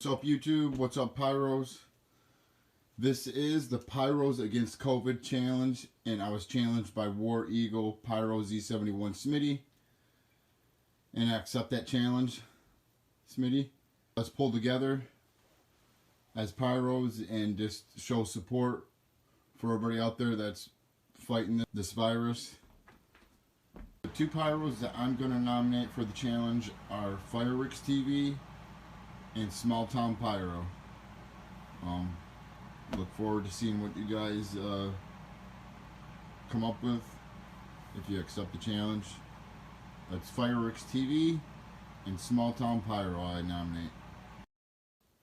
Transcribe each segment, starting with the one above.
What's up, YouTube? What's up, Pyros? This is the Pyros Against COVID challenge, and I was challenged by War Eagle Pyro Z71 Smitty, and I accept that challenge, Smitty. Let's pull together as Pyros and just show support for everybody out there that's fighting this virus. The two Pyros that I'm going to nominate for the challenge are Fireworks TV and Small Town Pyro. Look forward to seeing what you guys come up with if you accept the challenge. That's Fireworks TV and Small Town Pyro I nominate.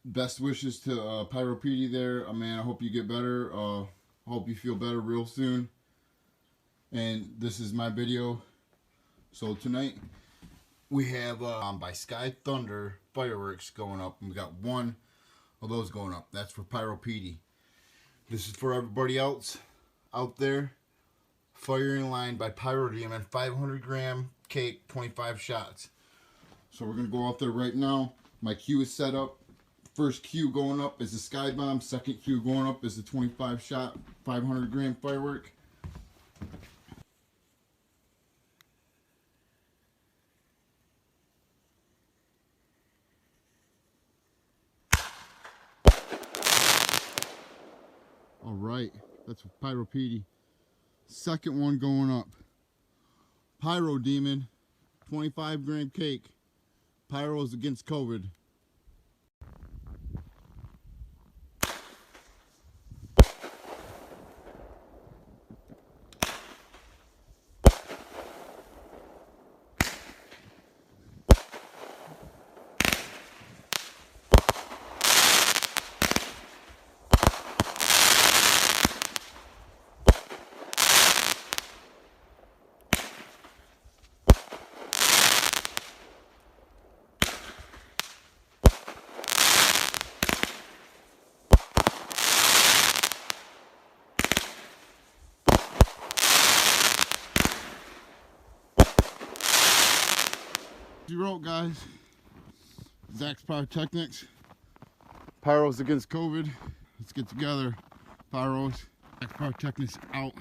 Best wishes to Pyro Petey there. Man, I hope you get better. I hope you feel better real soon. And this is my video. So tonight we have by Sky Thunder fireworks going up, and we got one of those going up. That's for Pyro Petey. This is for everybody else out there. Firing line by Pyro Demon, 500 gram cake, 25 shots. So we're gonna go out there right now. My cue is set up. First cue going up is the sky bomb. Second cue going up is the 25 shot, 500 gram firework. Alright, that's Pyro Petey. Second one going up. Pyro Demon, 25 gram cake. Pyros Against COVID. You wrote, guys. Zach's Pyrotechnics. Pyros Against COVID. Let's get together. Pyros. Zach's Pyrotechnics out.